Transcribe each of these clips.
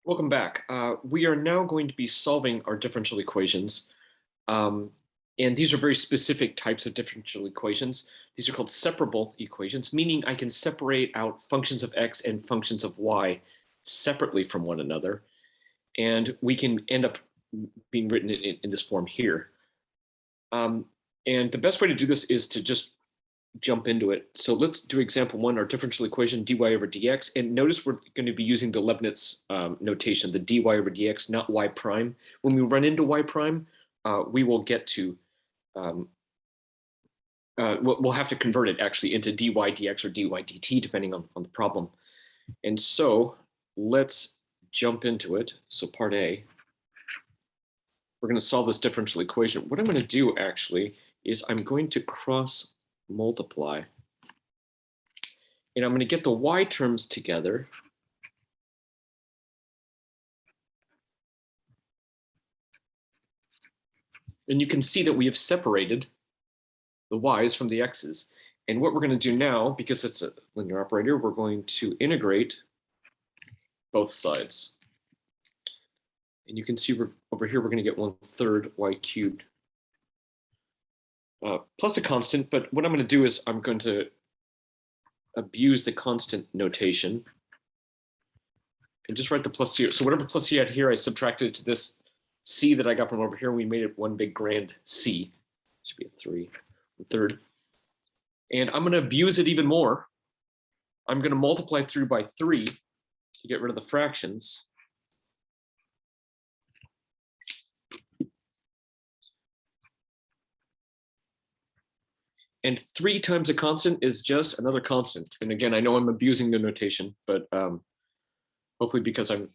Welcome back. We are now going to be solving our differential equations. And these are very specific types of differential equations. These are called separable equations, meaning I can separate out functions of x and functions of y separately from one another. And we can end up being written in this form here. And the best way to do this is to just jump into it. So let's do example one, our differential equation dy over dx. And notice we're going to be using the Leibniz notation, the dy over dx, not y prime. When we run into y prime, we will get to, we'll have to convert it actually into dy dx or dy dt, depending on the problem. And so let's jump into it. So part A, we're going to solve this differential equation. What I'm going to do actually is I'm going to cross multiply. And I'm going to get the y terms together. And you can see that we have separated the y's from the x's. And what we're going to do now, because it's a linear operator, we're going to integrate both sides. And you can see over here, we're going to get 1/3 y cubed plus a constant. But what I'm going to do is I'm going to abuse the constant notation and just write the plus here. So whatever plus c I had here, I subtracted it to this c that I got from over here. We made it one big grand c. It should be a 3/3. And I'm going to abuse it even more. I'm going to multiply through by 3 to get rid of the fractions. And 3 times a constant is just another constant. And again, I know I'm abusing the notation, but hopefully because I'm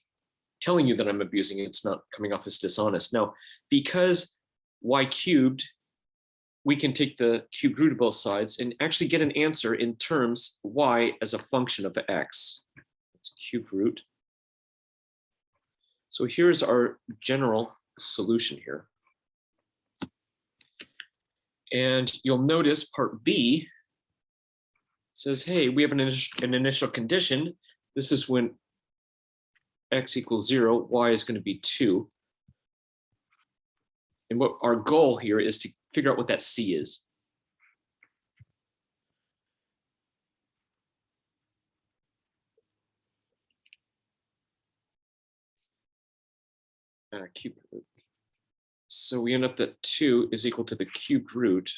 telling you that I'm abusing it, it's not coming off as dishonest. Now, because y cubed, we can take the cubed root of both sides and actually get an answer in terms y as a function of x. It's cubed root. So here's our general solution here. And you'll notice part B says, hey, we have an initial condition. This is when x equals 0, y is going to be 2. And what our goal here is to figure out what that c is. Cube root. So we end up that 2 is equal to the cubed root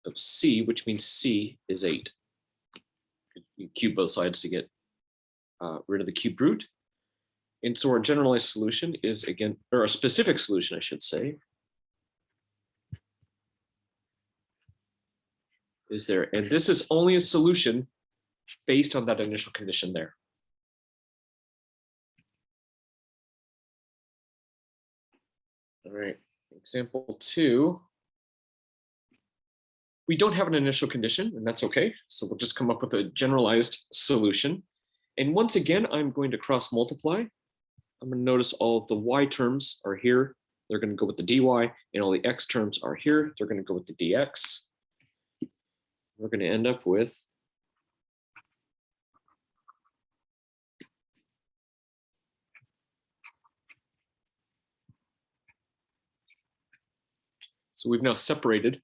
of c, which means c is 8. You cube both sides to get rid of the cubed root. And so our generalized solution is, again, or a specific solution, I should say, is there. And this is only a solution based on that initial condition there. All right, example 2. We don't have an initial condition, and that's okay. So we'll just come up with a generalized solution. And once again, I'm going to cross multiply. I'm going to notice all of the y terms are here. They're going to go with the dy, and all the x terms are here. They're going to go with the dx. We're going to end up with so we've now separated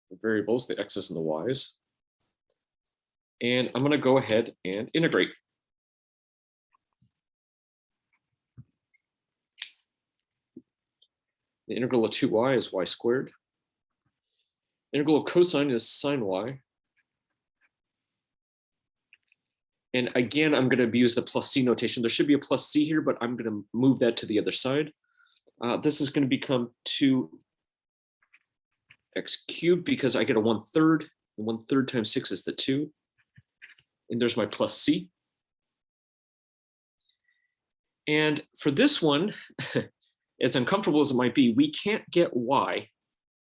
the variables, the x's and the y's. And I'm going to go ahead and integrate. The integral of 2y is y squared. Integral of cosine is sine y. And again, I'm going to abuse the plus c notation. There should be a plus c here, but I'm going to move that to the other side. This is going to become 2x cubed because I get a 1/3. And 1/3 times 6 is the 2. And there's my plus c. And for this one, as uncomfortable as it might be, we can't get y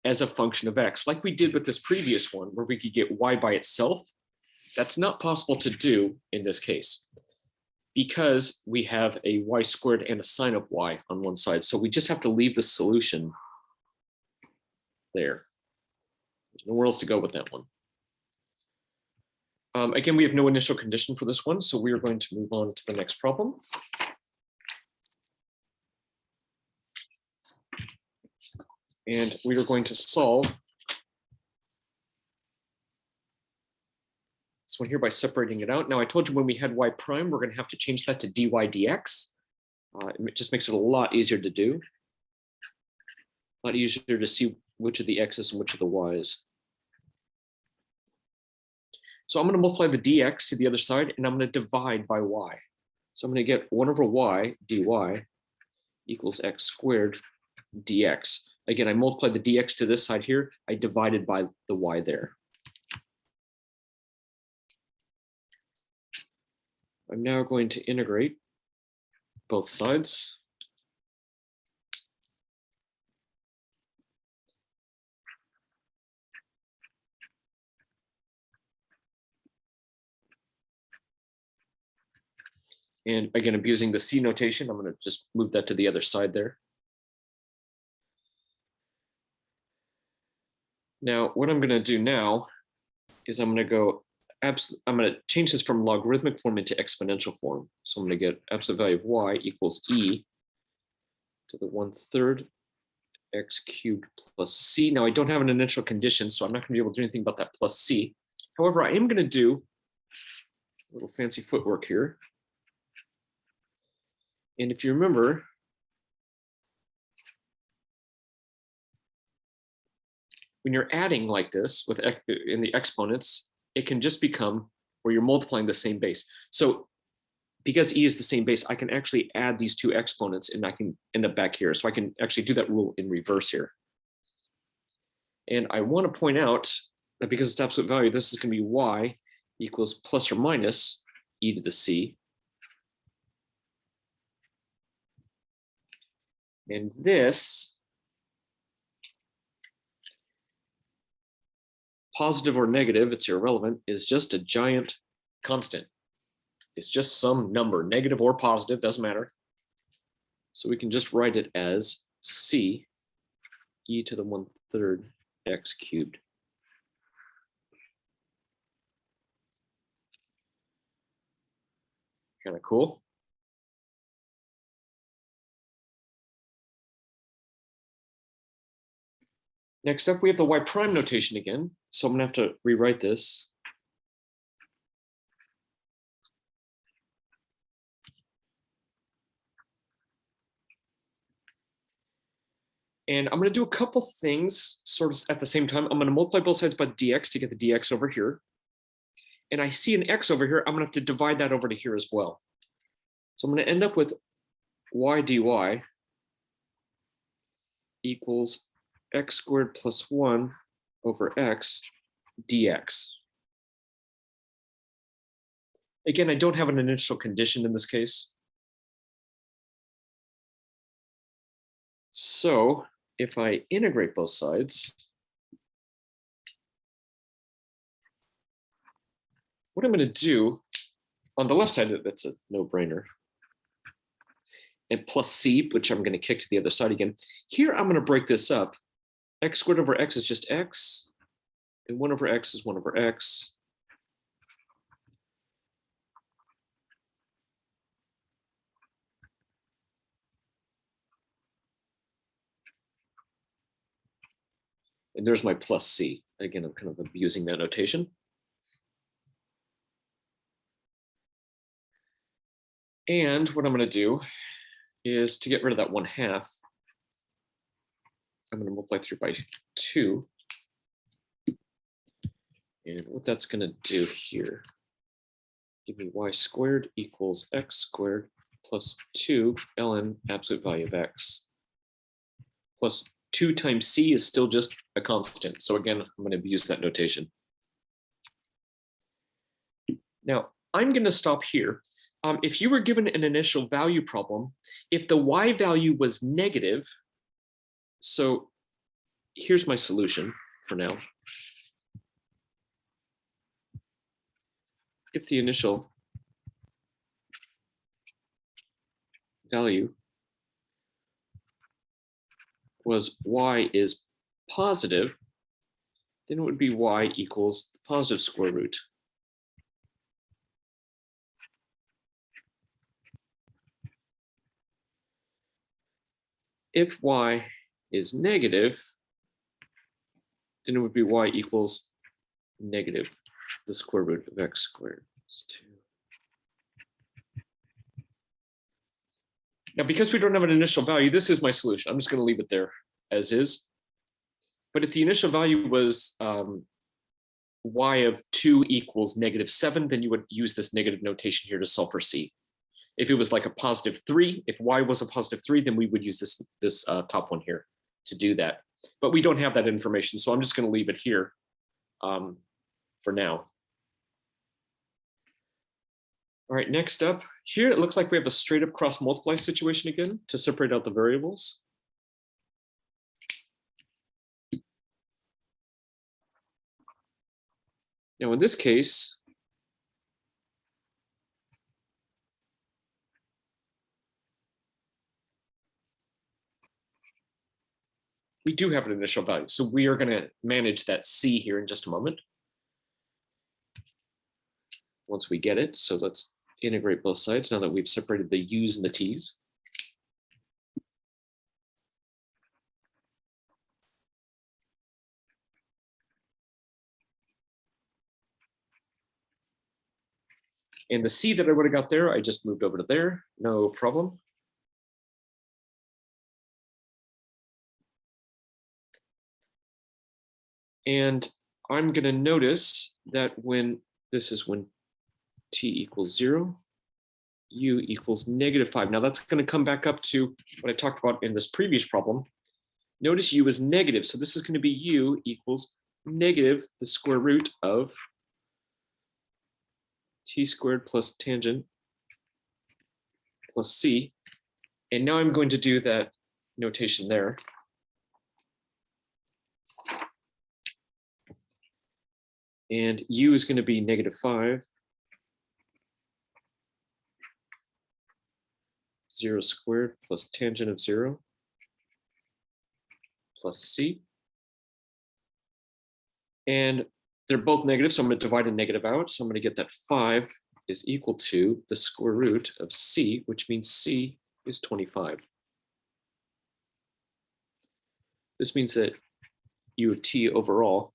as a function of x, like we did with this previous one, where we could get y by itself. That's not possible to do in this case, because we have a y squared and a sine of y on one side. So we just have to leave the solution there. There's nowhere else to go with that one. Again, we have no initial condition for this one, so we are going to move on to the next problem. And we are going to solve this one here by separating it out. Now, I told you when we had y prime, we're going to have to change that to dy dx. It just makes it a lot easier to do. A lot easier to see which of the x's and which of the y's. So I'm going to multiply the dx to the other side, and I'm going to divide by y. So I'm going to get 1 over y dy equals x squared dx. Again, I multiplied the dx to this side here. I divided by the y there. I'm now going to integrate both sides. And again, I'm using the C notation. I'm going to just move that to the other side there. Now, what I'm going to do now is I'm going to change this from logarithmic form into exponential form. So I'm going to get absolute value of y equals e to the 1/3 x cubed plus c. Now, I don't have an initial condition, so I'm not going to be able to do anything about that plus c. However, I am going to do a little fancy footwork here. And if you remember, when you're adding like this with in the exponents, it can just become where you're multiplying the same base. So because e is the same base, I can actually add these two exponents and I can end up back here. So I can actually do that rule in reverse here. And I want to point out that because it's absolute value, this is going to be y equals plus or minus e to the c. And this, positive or negative, it's irrelevant, is just a giant constant. It's just some number, negative or positive, doesn't matter. So we can just write it as c e to the 1/3 x cubed. Kind of cool. Next up, we have the y prime notation again. So I'm going to have to rewrite this. And I'm going to do a couple things sort of at the same time. I'm going to multiply both sides by the dx to get the dx over here. And I see an x over here. I'm going to have to divide that over to here as well. So I'm going to end up with y dy equals x squared plus 1 over x dx. Again, I don't have an initial condition in this case. So if I integrate both sides, what I'm going to do on the left side, that's a no-brainer. And plus c, which I'm going to kick to the other side again. Here, I'm going to break this up. X squared over x is just x, and 1 over x is 1 over x. And there's my plus c. Again, I'm kind of abusing that notation. And what I'm going to do is to get rid of that 1/2, I'm going to multiply through by 2. And what that's going to do here, give me y squared equals x squared plus 2 ln absolute value of x. Plus 2 times c is still just a constant. So again, I'm going to use that notation. Now, I'm going to stop here. If you were given an initial value problem, if the y value was negative, so here's my solution for now. If the initial value was y is positive, then it would be y equals the positive square root. If y is negative, then it would be y equals negative the square root of x squared. Now, because we don't have an initial value, this is my solution. I'm just going to leave it there as is. But if the initial value was y of 2 equals -7, then you would use this negative notation here to solve for c. If it was like a +3, if y was a +3, then we would use this top one here to do that. But we don't have that information, so I'm just going to leave it here for now. All right, next up, here it looks like we have a straight up cross multiply situation again to separate out the variables. Now in this case, we do have an initial value. So we are going to manage that c here in just a moment, once we get it. So let's integrate both sides now that we've separated the u's and the t's. And the c that I would have got there, I just moved over to there, no problem. And I'm going to notice that when this is when t equals 0, u equals -5. Now that's going to come back up to what I talked about in this previous problem. Notice u is negative, so this is going to be u equals negative the square root of t squared plus tangent plus c. And now I'm going to do that notation there. And u is going to be -5. 0 squared plus tangent of 0 plus c. And they're both negative, so I'm going to divide a negative out. So I'm going to get that 5 is equal to the square root of c, which means c is 25. This means that u of t overall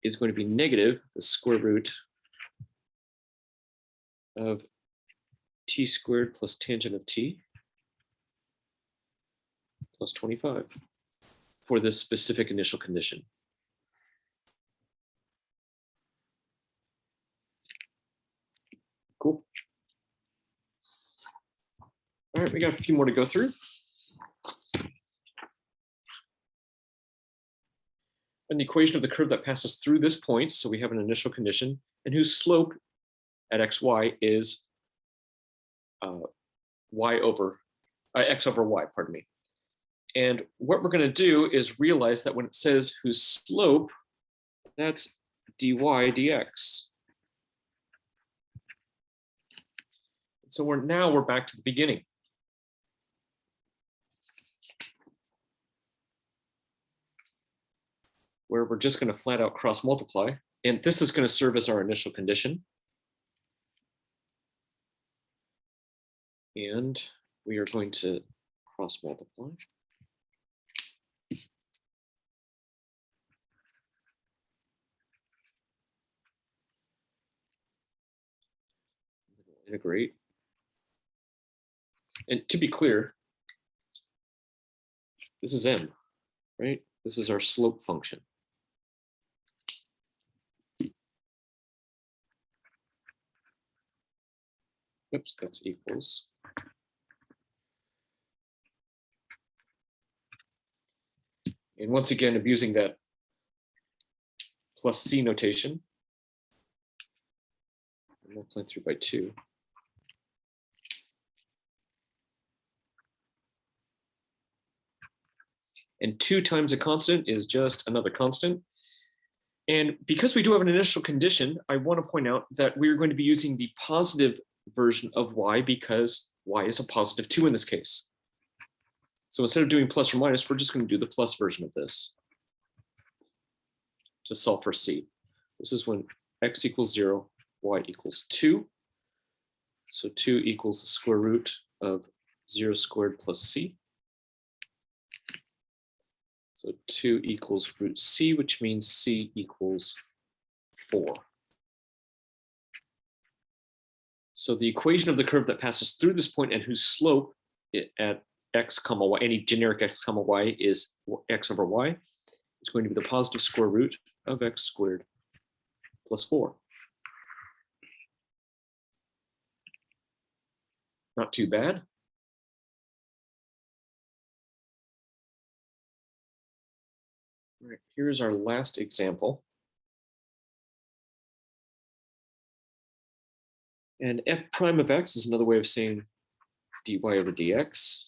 is going to be negative the square root of t squared plus tangent of t plus 25 for this specific initial condition. Cool. All right, we got a few more to go through. An equation of the curve that passes through this point, so we have an initial condition, and whose slope at xy is x over y, pardon me. And what we're going to do is realize that when it says whose slope, that's dy dx. So we're back to the beginning. Where we're just going to flat out cross multiply. And this is going to serve as our initial condition. And we are going to cross multiply. Integrate. And to be clear, this is m, right? This is our slope function. Oops, that's equals. And once again, I'm using that plus c notation. Multiply through by 2. And 2 times a constant is just another constant. And because we do have an initial condition, I want to point out that we're going to be using the positive version of y because y is a +2 in this case. So instead of doing plus or minus, we're just going to do the plus version of this to solve for c. This is when x equals 0, y equals 2. So 2 equals the square root of 0 squared plus c. So 2 equals root c, which means c equals 4. So the equation of the curve that passes through this point and whose slope at x comma y, any generic x comma y, is x over y, is going to be the positive square root of x squared plus 4. Not too bad. All right, here's our last example. And f prime of x is another way of saying dy over dx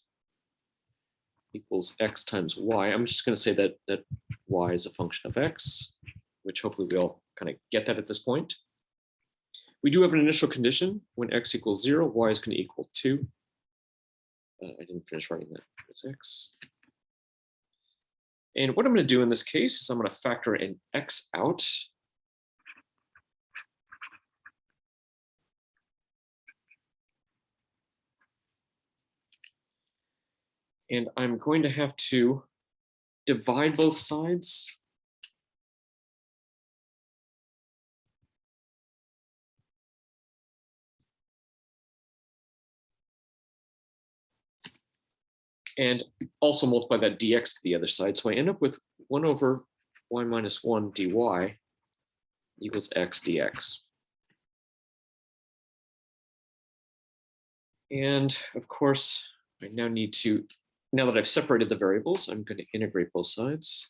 equals x times y. I'm just going to say that y is a function of x, which hopefully we all kind of get that at this point. We do have an initial condition. When x equals 0, y is going to equal 2. I didn't finish writing that. It's x. And what I'm going to do in this case is I'm going to factor an x out. And I'm going to have to divide both sides. And also multiply that dx to the other side. So I end up with 1 over y minus 1 dy equals x dx. And of course, I now need to, now that I've separated the variables, I'm going to integrate both sides.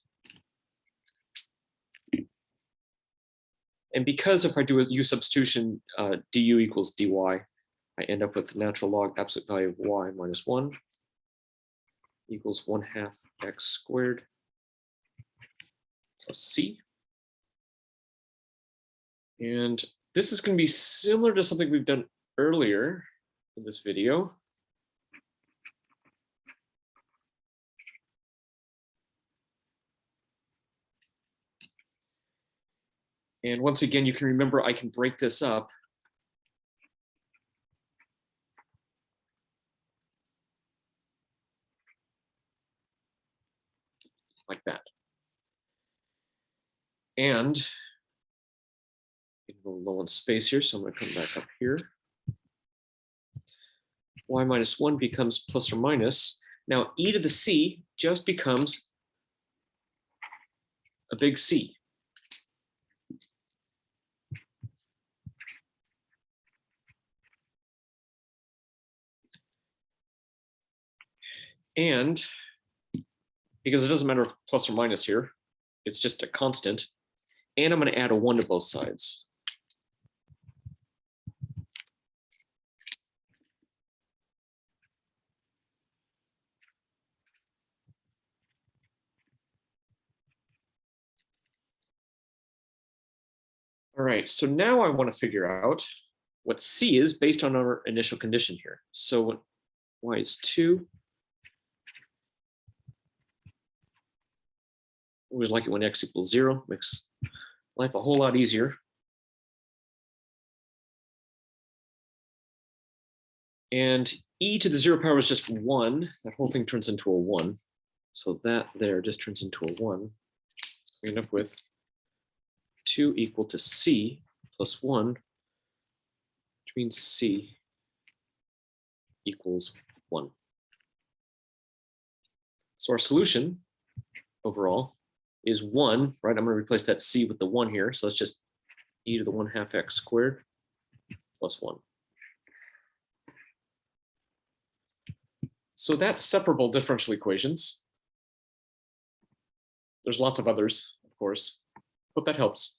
And because if I do a u substitution, du equals dy, I end up with natural log absolute value of y minus 1 equals 1/2 x squared plus c. And this is going to be similar to something we've done earlier in this video. And once again, you can remember I can break this up like that. And a little low on space here, so I'm going to come back up here. Y minus 1 becomes plus or minus. Now, e to the c just becomes a big C. And because it doesn't matter if plus or minus here, it's just a constant. And I'm going to add a 1 to both sides. All right, so now I want to figure out what C is based on our initial condition here. So when y is 2, we always like it when x equals 0, makes life a whole lot easier. And e to the 0 power is just 1. That whole thing turns into a 1. So that there just turns into a 1. So we end up with 2 equal to c plus 1, which means c equals 1. So our solution overall is 1, right? I'm going to replace that c with the 1 here. So that's just e to the 1/2 x squared plus 1. So that's separable differential equations. There's lots of others, of course. Hope that helps.